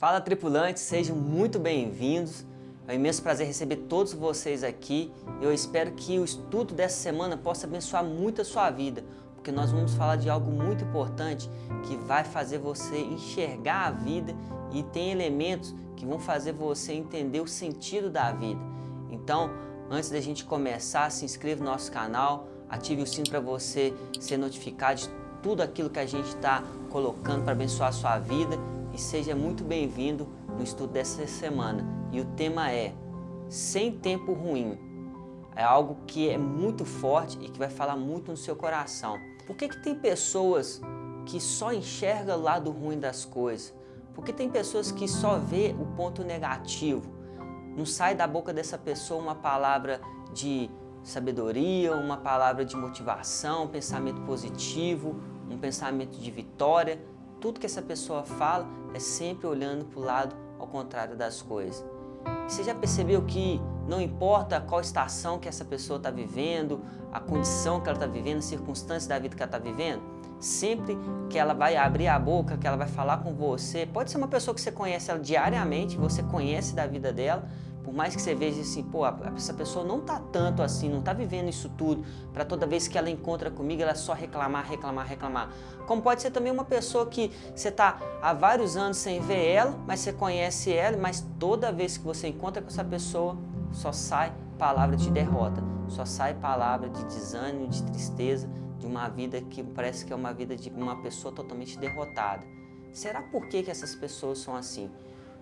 Fala, tripulantes, sejam muito bem-vindos. É um imenso prazer receber todos vocês aqui. Eu espero que o estudo dessa semana possa abençoar muito a sua vida, porque nós vamos falar de algo muito importante que vai fazer você enxergar a vida e tem elementos que vão fazer você entender o sentido da vida. Então, antes da gente começar, se inscreva no nosso canal, ative o sino para você ser notificado de tudo aquilo que a gente está colocando para abençoar a sua vida. E seja muito bem-vindo no estudo dessa semana. E o tema é Sem Tempo Ruim. É algo que é muito forte e que vai falar muito no seu coração. Por que tem pessoas que só enxergam o lado ruim das coisas? Por que tem pessoas que só vê o ponto negativo? Não sai da boca dessa pessoa uma palavra de sabedoria, uma palavra de motivação, um pensamento positivo, um pensamento de vitória. Tudo que essa pessoa fala é sempre olhando para o lado ao contrário das coisas. Você já percebeu que não importa qual estação que essa pessoa está vivendo, a condição que ela está vivendo, a circunstância da vida que ela está vivendo, sempre que ela vai abrir a boca, que ela vai falar com você, pode ser uma pessoa que você conhece ela diariamente, você conhece da vida dela, por mais que você veja assim, pô, essa pessoa não está tanto assim, não está vivendo isso tudo, para toda vez que ela encontra comigo, ela só reclamar. Como pode ser também uma pessoa que você está há vários anos sem ver ela, mas você conhece ela, mas toda vez que você encontra com essa pessoa, só sai palavra de derrota, só sai palavra de desânimo, de tristeza, de uma vida que parece que é uma vida de uma pessoa totalmente derrotada. Será por que essas pessoas são assim?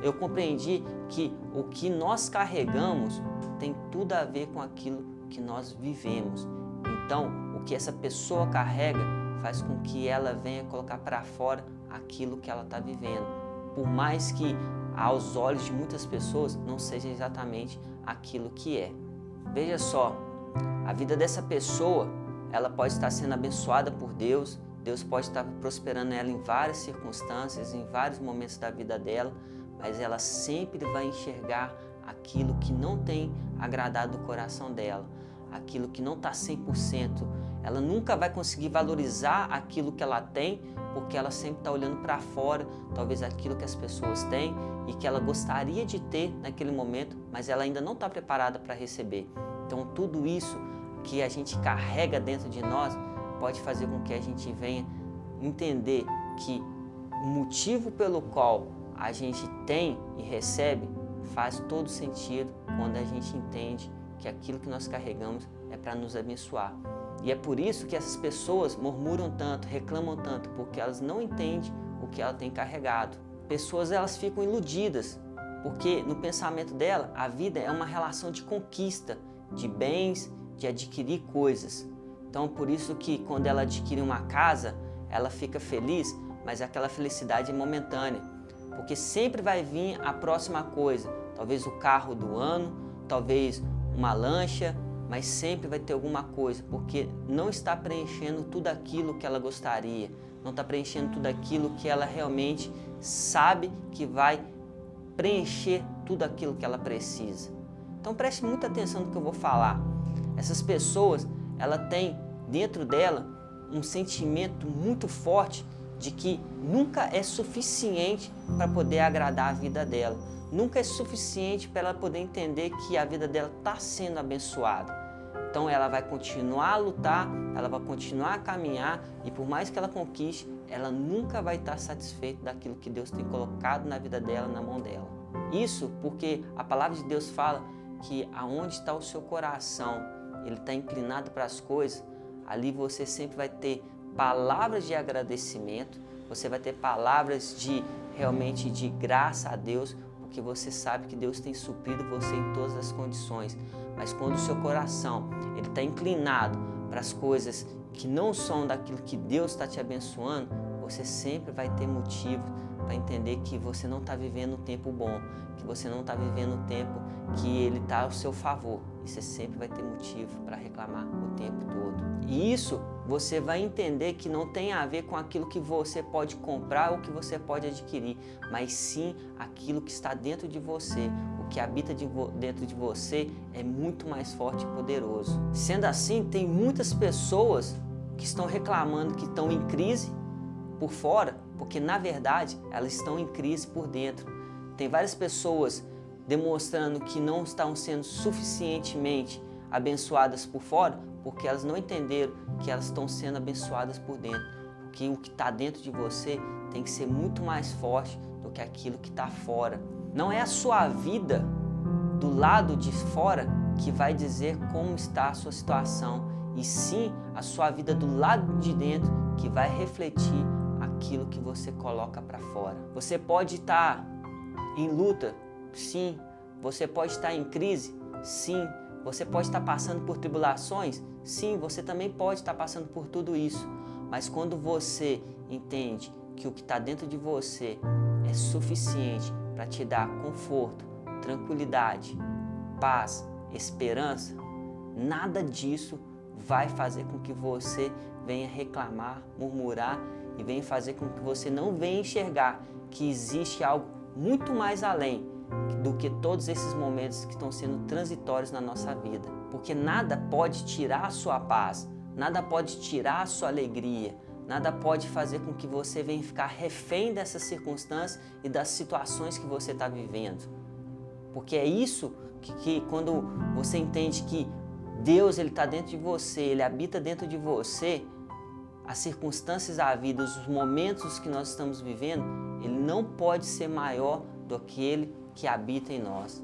Eu compreendi que o que nós carregamos tem tudo a ver com aquilo que nós vivemos. Então, o que essa pessoa carrega faz com que ela venha colocar para fora aquilo que ela está vivendo. Por mais que aos olhos de muitas pessoas não seja exatamente aquilo que é. Veja só, a vida dessa pessoa, ela pode estar sendo abençoada por Deus, Deus pode estar prosperando ela em várias circunstâncias, em vários momentos da vida dela, mas ela sempre vai enxergar aquilo que não tem agradado o coração dela, aquilo que não está 100%. Ela nunca vai conseguir valorizar aquilo que ela tem, porque ela sempre está olhando para fora, talvez aquilo que as pessoas têm e que ela gostaria de ter naquele momento, mas ela ainda não está preparada para receber. Então tudo isso que a gente carrega dentro de nós pode fazer com que a gente venha entender que o motivo pelo qual a gente tem e recebe faz todo sentido quando a gente entende que aquilo que nós carregamos é para nos abençoar. E é por isso que essas pessoas murmuram tanto, reclamam tanto, porque elas não entendem o que ela tem carregado. Pessoas, elas ficam iludidas, porque no pensamento dela a vida é uma relação de conquista, de bens, de adquirir coisas. Então por isso que quando ela adquire uma casa, ela fica feliz, mas aquela felicidade é momentânea. Porque sempre vai vir a próxima coisa, talvez o carro do ano, talvez uma lancha, mas sempre vai ter alguma coisa, porque não está preenchendo tudo aquilo que ela gostaria, não está preenchendo tudo aquilo que ela realmente sabe que vai preencher tudo aquilo que ela precisa. Então preste muita atenção no que eu vou falar. Essas pessoas, ela tem dentro dela um sentimento muito forte de que nunca é suficiente para poder agradar a vida dela. Nunca é suficiente para ela poder entender que a vida dela está sendo abençoada. Então ela vai continuar a lutar, ela vai continuar a caminhar e por mais que ela conquiste, ela nunca vai estar satisfeita daquilo que Deus tem colocado na vida dela, na mão dela. Isso porque a palavra de Deus fala que aonde está o seu coração, ele está inclinado para as coisas, ali você sempre vai ter palavras de agradecimento, você vai ter palavras de realmente de graça a Deus, porque você sabe que Deus tem suprido você em todas as condições. Mas quando o seu coração ele está inclinado para as coisas que não são daquilo que Deus está te abençoando, você sempre vai ter motivo para entender que você não está vivendo um tempo bom, que você não está vivendo um tempo que ele está ao seu favor. E você sempre vai ter motivo para reclamar o tempo todo. E isso você vai entender que não tem a ver com aquilo que você pode comprar ou que você pode adquirir, mas sim aquilo que está dentro de você. O que habita dentro de você é muito mais forte e poderoso. Sendo assim, tem muitas pessoas que estão reclamando que estão em crise por fora, porque na verdade elas estão em crise por dentro. Tem várias pessoas demonstrando que não estão sendo suficientemente abençoadas por fora, porque elas não entenderam que elas estão sendo abençoadas por dentro. Que o que está dentro de você tem que ser muito mais forte do que aquilo que está fora. Não é a sua vida do lado de fora que vai dizer como está a sua situação, e sim a sua vida do lado de dentro que vai refletir aquilo que você coloca para fora. Você pode estar em luta, sim. Você pode estar em crise, sim. Você pode estar passando por tribulações, sim. Você também pode estar passando por tudo isso. Mas quando você entende que o que está dentro de você é suficiente para te dar conforto, tranquilidade, paz, esperança, nada disso vai fazer com que você venha reclamar, murmurar e venha fazer com que você não venha enxergar que existe algo muito mais além do que todos esses momentos que estão sendo transitórios na nossa vida. Porque nada pode tirar a sua paz, nada pode tirar a sua alegria, nada pode fazer com que você venha ficar refém dessas circunstâncias e das situações que você está vivendo. Porque é isso que quando você entende que Deus está dentro de você, Ele habita dentro de você, as circunstâncias da vida, os momentos que nós estamos vivendo, Ele não pode ser maior do que aquele que habita em nós.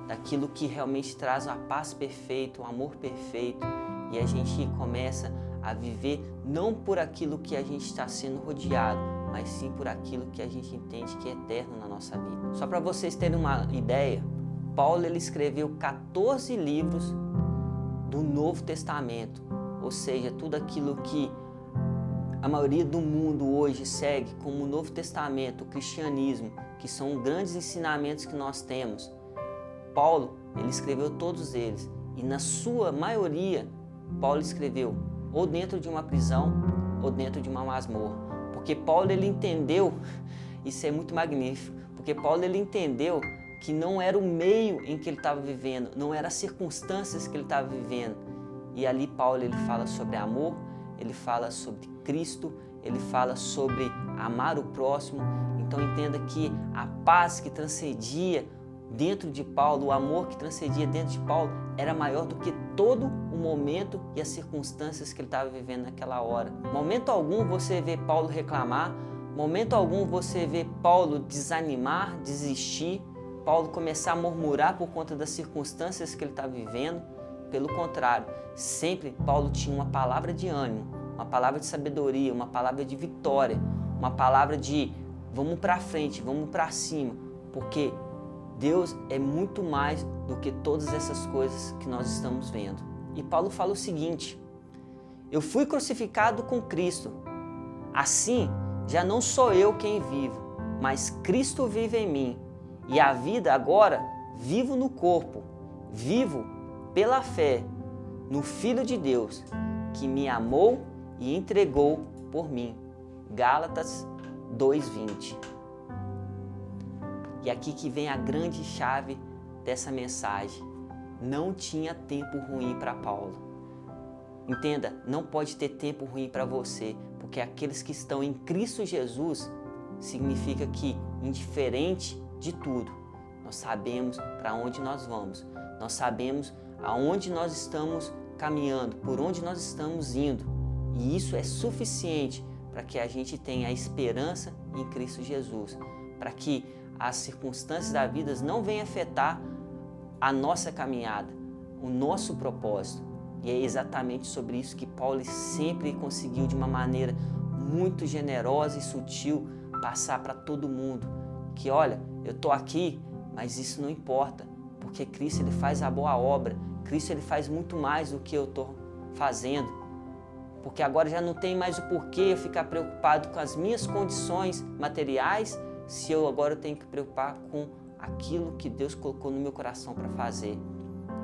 Daquilo que realmente traz uma paz perfeita, um amor perfeito, e a gente começa a viver não por aquilo que a gente está sendo rodeado, mas sim por aquilo que a gente entende que é eterno na nossa vida. Só para vocês terem uma ideia, Paulo ele escreveu 14 livros do Novo Testamento, ou seja, tudo aquilo que a maioria do mundo hoje segue como o Novo Testamento, o cristianismo, que são grandes ensinamentos que nós temos. Paulo, ele escreveu todos eles, e na sua maioria, Paulo escreveu ou dentro de uma prisão ou dentro de uma masmorra. Porque Paulo ele entendeu, isso é muito magnífico, porque Paulo ele entendeu que não era o meio em que ele estava vivendo, não eram as circunstâncias que ele estava vivendo. E ali Paulo ele fala sobre amor, ele fala sobre Cristo, ele fala sobre amar o próximo. Então entenda que a paz que transcendia dentro de Paulo, o amor que transcendia dentro de Paulo era maior do que todo o momento e as circunstâncias que ele estava vivendo naquela hora. Momento algum você vê Paulo reclamar, momento algum você vê Paulo desanimar, desistir, Paulo começar a murmurar por conta das circunstâncias que ele está vivendo. Pelo contrário, sempre Paulo tinha uma palavra de ânimo, uma palavra de sabedoria, uma palavra de vitória, uma palavra de vamos para frente, vamos para cima, porque Deus é muito mais do que todas essas coisas que nós estamos vendo. E Paulo fala o seguinte: eu fui crucificado com Cristo, assim já não sou eu quem vivo, mas Cristo vive em mim. E a vida agora vivo no corpo, vivo pela fé no Filho de Deus, que me amou e entregou por mim. Gálatas 2:20. E aqui que vem a grande chave dessa mensagem. Não tinha tempo ruim para Paulo. Entenda, não pode ter tempo ruim para você, porque aqueles que estão em Cristo Jesus significa que, indiferente de tudo, nós sabemos para onde nós vamos, nós sabemos aonde nós estamos caminhando, por onde nós estamos indo, e isso é suficiente para que a gente tenha a esperança em Cristo Jesus, para que as circunstâncias da vida não venham afetar a nossa caminhada, o nosso propósito. E é exatamente sobre isso que Paulo sempre conseguiu, de uma maneira muito generosa e sutil, passar para todo mundo que, olha, eu estou aqui, mas isso não importa, porque Cristo ele faz a boa obra, Cristo ele faz muito mais do que eu estou fazendo, porque agora já não tem mais o porquê eu ficar preocupado com as minhas condições materiais, se eu agora tenho que preocupar com aquilo que Deus colocou no meu coração para fazer.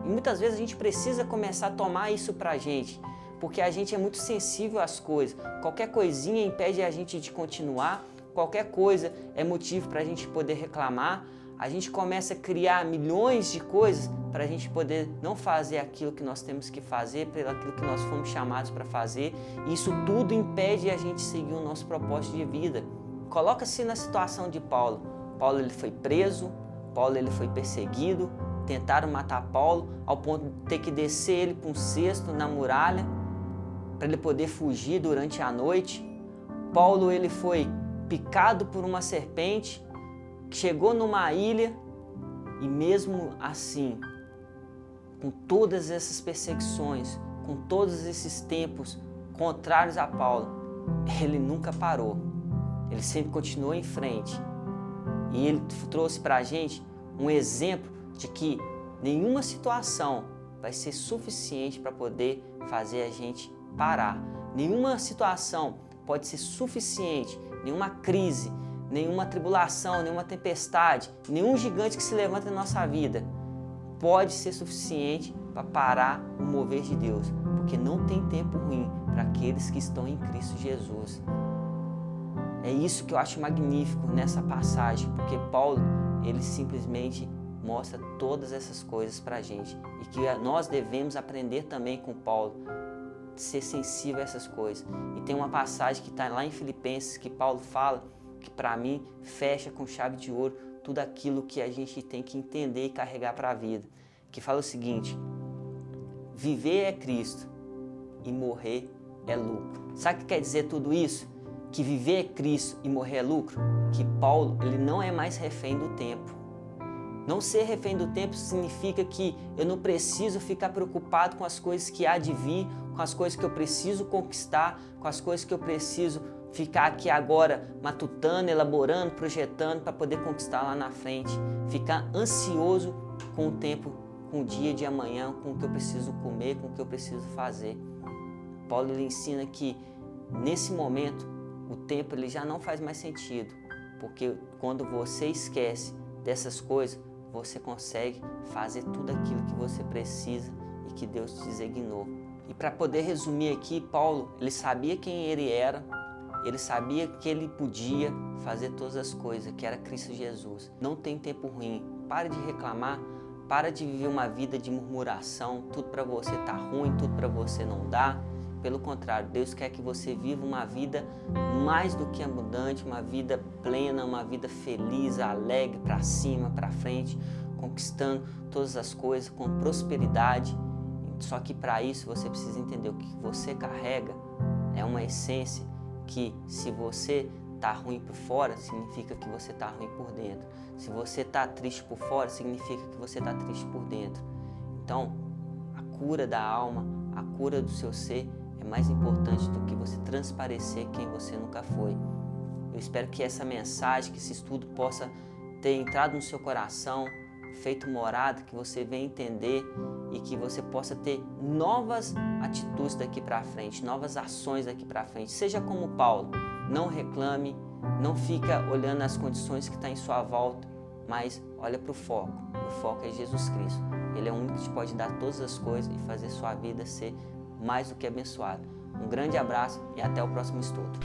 E muitas vezes a gente precisa começar a tomar isso para a gente, porque a gente é muito sensível às coisas, qualquer coisinha impede a gente de continuar, qualquer coisa é motivo para a gente poder reclamar, a gente começa a criar milhões de coisas para a gente poder não fazer aquilo que nós temos que fazer, pelo aquilo que nós fomos chamados para fazer, e isso tudo impede a gente seguir o nosso propósito de vida. Coloca-se na situação de Paulo. Paulo ele foi preso, Paulo ele foi perseguido, tentaram matar Paulo ao ponto de ter que descer ele para um cesto na muralha para ele poder fugir durante a noite. Paulo ele foi picado por uma serpente, chegou numa ilha e mesmo assim, com todas essas perseguições, com todos esses tempos contrários a Paulo, ele nunca parou. Ele sempre continuou em frente. E ele trouxe para a gente um exemplo de que nenhuma situação vai ser suficiente para poder fazer a gente parar. Nenhuma situação pode ser suficiente, nenhuma crise, nenhuma tribulação, nenhuma tempestade, nenhum gigante que se levanta na nossa vida pode ser suficiente para parar o mover de Deus, porque não tem tempo ruim para aqueles que estão em Cristo Jesus. É isso que eu acho magnífico nessa passagem, porque Paulo, ele simplesmente mostra todas essas coisas para a gente e que nós devemos aprender também com Paulo, ser sensível a essas coisas. E tem uma passagem que está lá em Filipenses que Paulo fala, que para mim fecha com chave de ouro tudo aquilo que a gente tem que entender e carregar para a vida, que fala o seguinte: viver é Cristo e morrer é lucro. Sabe o que quer dizer tudo isso? Que viver é Cristo e morrer é lucro? Que Paulo ele não é mais refém do tempo. Não ser refém do tempo significa que eu não preciso ficar preocupado com as coisas que há de vir, com as coisas que eu preciso conquistar, com as coisas que eu preciso ficar aqui agora matutando, elaborando, projetando para poder conquistar lá na frente. Ficar ansioso com o tempo, com o dia de amanhã, com o que eu preciso comer, com o que eu preciso fazer. Paulo ele ensina que nesse momento o tempo ele já não faz mais sentido, porque quando você esquece dessas coisas, você consegue fazer tudo aquilo que você precisa e que Deus te designou. E para poder resumir aqui, Paulo, ele sabia quem ele era, ele sabia que ele podia fazer todas as coisas, que era Cristo Jesus. Não tem tempo ruim, para de reclamar, para de viver uma vida de murmuração, tudo para você tá ruim, tudo para você não dá. Pelo contrário, Deus quer que você viva uma vida mais do que abundante, uma vida plena, uma vida feliz, alegre, para cima, para frente, conquistando todas as coisas com prosperidade. Só que para isso você precisa entender o que você carrega é uma essência que, se você está ruim por fora, significa que você está ruim por dentro. Se você está triste por fora, significa que você está triste por dentro. Então, a cura da alma, a cura do seu ser é mais importante do que você transparecer quem você nunca foi. Eu espero que essa mensagem, que esse estudo possa ter entrado no seu coração, feito morada, que você venha entender e que você possa ter novas atitudes daqui para frente, novas ações daqui para frente. Seja como Paulo, não reclame, não fica olhando as condições que estão em sua volta, mas olha para o foco. O foco é Jesus Cristo. Ele é o único que te pode dar todas as coisas e fazer sua vida ser mais do que abençoada. Um grande abraço e até o próximo estudo.